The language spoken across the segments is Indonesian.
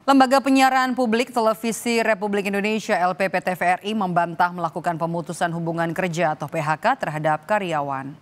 Lembaga Penyiaran Publik Televisi Republik Indonesia LPP TVRI membantah melakukan pemutusan hubungan kerja atau PHK terhadap karyawan.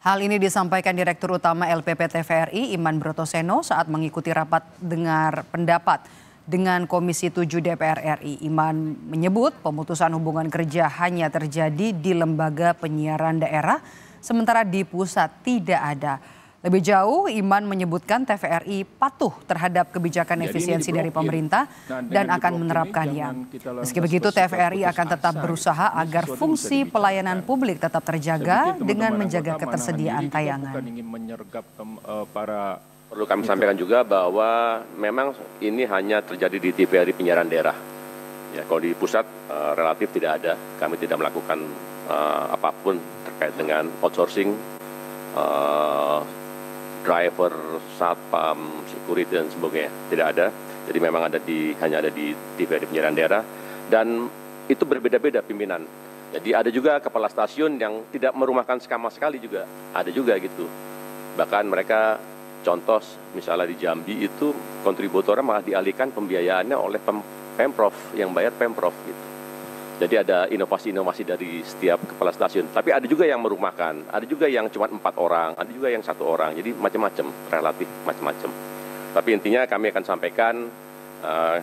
Hal ini disampaikan Direktur Utama LPP TVRI Iman Brotoseno saat mengikuti rapat dengar pendapat dengan Komisi 7 DPR RI. Iman menyebut pemutusan hubungan kerja hanya terjadi di lembaga penyiaran daerah, sementara di pusat tidak ada. Lebih jauh, Iman menyebutkan TVRI patuh terhadap kebijakan efisiensi dari pemerintah dan akan menerapkannya. Meski begitu, TVRI akan tetap berusaha agar fungsi pelayanan publik tetap terjaga dengan menjaga ketersediaan tayangan. Perlu kami sampaikan juga bahwa memang ini hanya terjadi di TVRI penyiaran daerah. Ya, kalau di pusat relatif tidak ada. Kami tidak melakukan apapun terkait dengan outsourcing. Driver, satpam, security dan sebagainya tidak ada. Jadi memang hanya ada di TVRI penyiaran daerah dan itu berbeda-beda pimpinan. Jadi ada juga kepala stasiun yang tidak merumahkan sama sekali juga. Ada juga gitu. Bahkan mereka contoh misalnya di Jambi itu kontributornya malah dialihkan pembiayaannya oleh Pemprov yang bayar Pemprov gitu. Jadi ada inovasi-inovasi dari setiap kepala stasiun. Tapi ada juga yang merumahkan, ada juga yang cuma 4 orang, ada juga yang 1 orang. Jadi macam-macam, relatif macam-macam. Tapi intinya kami akan sampaikan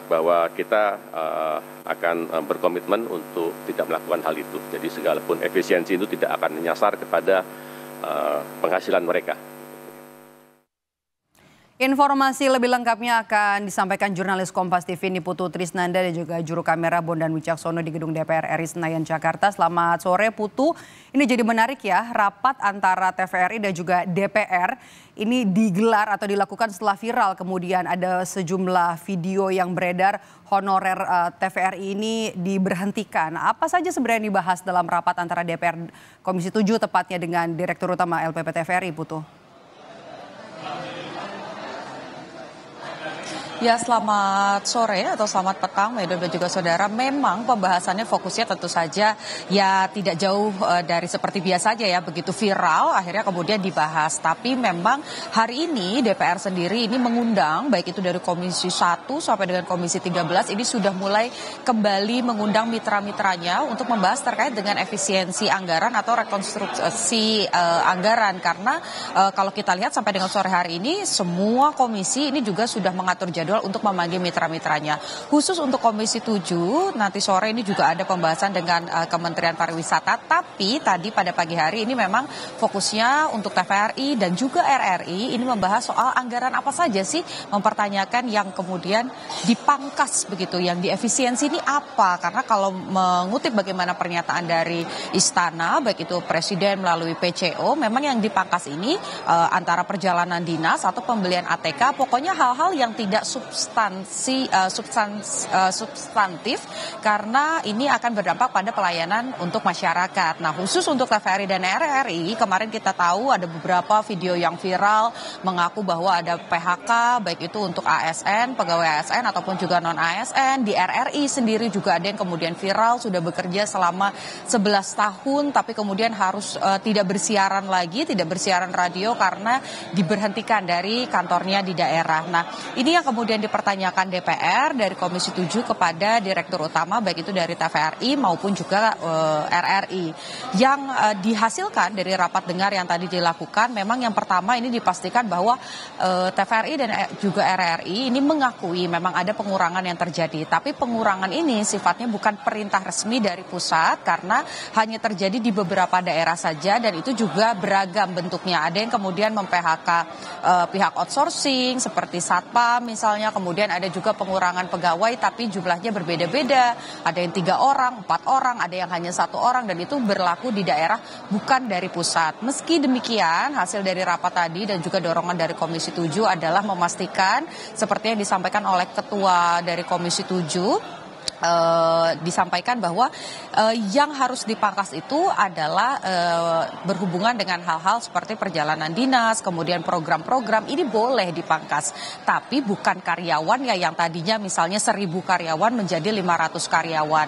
bahwa kita akan berkomitmen untuk tidak melakukan hal itu. Jadi segala pun efisiensi itu tidak akan menyasar kepada penghasilan mereka. Informasi lebih lengkapnya akan disampaikan jurnalis Kompas TV Niputu Trisnanda dan juga juru kamera Bondan Wicaksono di Gedung DPR RI Senayan, Jakarta. Selamat sore Putu. Ini jadi menarik ya, rapat antara TVRI dan juga DPR ini digelar atau dilakukan setelah viral. Kemudian ada sejumlah video yang beredar honorer TVRI ini diberhentikan. Apa saja sebenarnya yang dibahas dalam rapat antara DPR Komisi 7 tepatnya dengan Direktur Utama LPP TVRI, Putu? Ya, selamat sore atau selamat petang, Medo dan juga saudara. Memang pembahasannya fokusnya tentu saja ya tidak jauh dari seperti biasa aja ya, begitu viral akhirnya kemudian dibahas. Tapi memang hari ini DPR sendiri ini mengundang baik itu dari Komisi 1 sampai dengan Komisi 13 ini sudah mulai kembali mengundang mitra-mitranya untuk membahas terkait dengan efisiensi anggaran atau rekonstruksi anggaran. Karena kalau kita lihat sampai dengan sore hari ini semua komisi ini juga sudah mengatur jadwal untuk memanggil mitra-mitranya. Khusus untuk Komisi 7, nanti sore ini juga ada pembahasan dengan Kementerian Pariwisata. Tapi tadi pada pagi hari ini memang fokusnya untuk TVRI dan juga RRI ini membahas soal anggaran apa saja sih, mempertanyakan yang kemudian dipangkas begitu, yang diefisiensi ini apa. Karena kalau mengutip bagaimana pernyataan dari Istana, baik itu Presiden melalui PCO, memang yang dipangkas ini antara perjalanan dinas atau pembelian ATK, pokoknya hal-hal yang tidak substantif karena ini akan berdampak pada pelayanan untuk masyarakat. Nah, khusus untuk TVRI dan RRI, kemarin kita tahu ada beberapa video yang viral mengaku bahwa ada PHK, baik itu untuk ASN, pegawai ASN ataupun juga non-ASN. Di RRI sendiri juga ada yang kemudian viral, sudah bekerja selama 11 tahun, tapi kemudian harus tidak bersiaran lagi, tidak bersiaran radio karena diberhentikan dari kantornya di daerah. Nah, ini yang kemudian dipertanyakan DPR dari Komisi 7 kepada Direktur Utama baik itu dari TVRI maupun juga RRI. Yang dihasilkan dari rapat dengar yang tadi dilakukan, memang yang pertama ini dipastikan bahwa TVRI dan juga RRI ini mengakui memang ada pengurangan yang terjadi. Tapi pengurangan ini sifatnya bukan perintah resmi dari pusat karena hanya terjadi di beberapa daerah saja dan itu juga beragam bentuknya. Ada yang kemudian mem-PHK pihak outsourcing seperti satpam misalnya, kemudian ada juga pengurangan pegawai tapi jumlahnya berbeda-beda, ada yang 3 orang, 4 orang, ada yang hanya 1 orang dan itu berlaku di daerah bukan dari pusat. Meski demikian hasil dari rapat tadi dan juga dorongan dari Komisi 7 adalah memastikan seperti yang disampaikan oleh Ketua dari Komisi 7, disampaikan bahwa yang harus dipangkas itu adalah berhubungan dengan hal-hal seperti perjalanan dinas, kemudian program-program ini boleh dipangkas. Tapi bukan karyawan ya yang tadinya misalnya 1.000 karyawan menjadi 500 karyawan.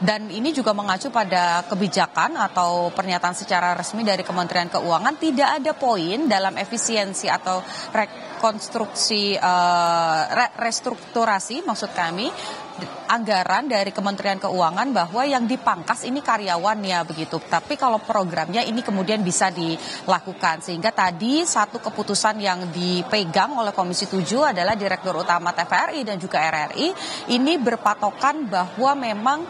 Dan ini juga mengacu pada kebijakan atau pernyataan secara resmi dari Kementerian Keuangan, tidak ada poin dalam efisiensi atau restrukturasi maksud kami anggaran dari Kementerian Keuangan bahwa yang dipangkas ini karyawannya begitu. Tapi kalau programnya ini kemudian bisa dilakukan. Sehingga tadi satu keputusan yang dipegang oleh Komisi 7 adalah Direktur Utama TVRI dan juga RRI ini berpatokan bahwa memang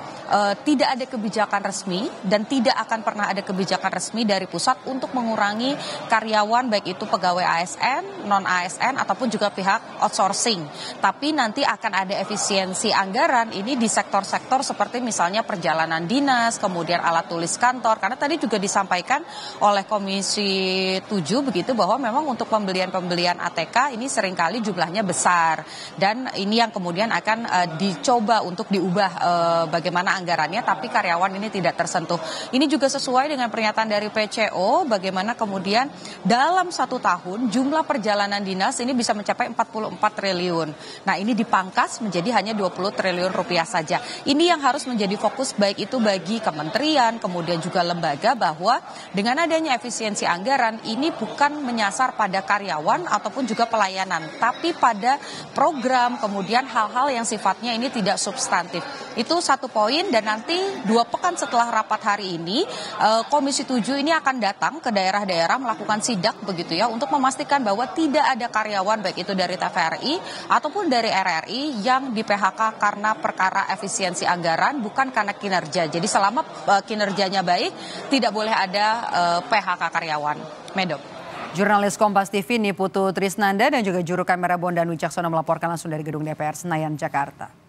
tidak ada kebijakan resmi dan tidak akan pernah ada kebijakan resmi dari pusat untuk mengurangi karyawan baik itu pegawai ASN, non-ASN ataupun juga pihak outsourcing. Tapi nanti akan ada efisiensi anggaran ini di sektor-sektor seperti misalnya perjalanan dinas, kemudian alat tulis kantor. Karena tadi juga disampaikan oleh Komisi 7 begitu bahwa memang untuk pembelian ATK ini seringkali jumlahnya besar. Dan ini yang kemudian akan dicoba untuk diubah bagaimana anggarannya, tapi karyawan ini tidak tersentuh. Ini juga sesuai dengan pernyataan dari PCO, bagaimana kemudian dalam 1 tahun jumlah perjalanan dinas ini bisa mencapai 44 triliun. Nah ini dipangkas menjadi hanya 20 triliun rupiah saja. Ini yang harus menjadi fokus baik itu bagi kementerian, kemudian juga lembaga, bahwa dengan adanya efisiensi anggaran ini bukan menyasar pada karyawan ataupun juga pelayanan, tapi pada program, kemudian hal-hal yang sifatnya ini tidak substantif. Itu satu poin. Dan nanti 2 pekan setelah rapat hari ini, Komisi 7 ini akan datang ke daerah-daerah melakukan sidak begitu ya, untuk memastikan bahwa tidak ada karyawan baik itu dari TVRI ataupun dari RRI yang di PHK karena perkara efisiensi anggaran, bukan karena kinerja. Jadi selama kinerjanya baik, tidak boleh ada PHK karyawan. Medok. Jurnalis Kompas TV Niputu Trisnanda dan juga juru kamera Bondan Wicaksono melaporkan langsung dari Gedung DPR Senayan, Jakarta.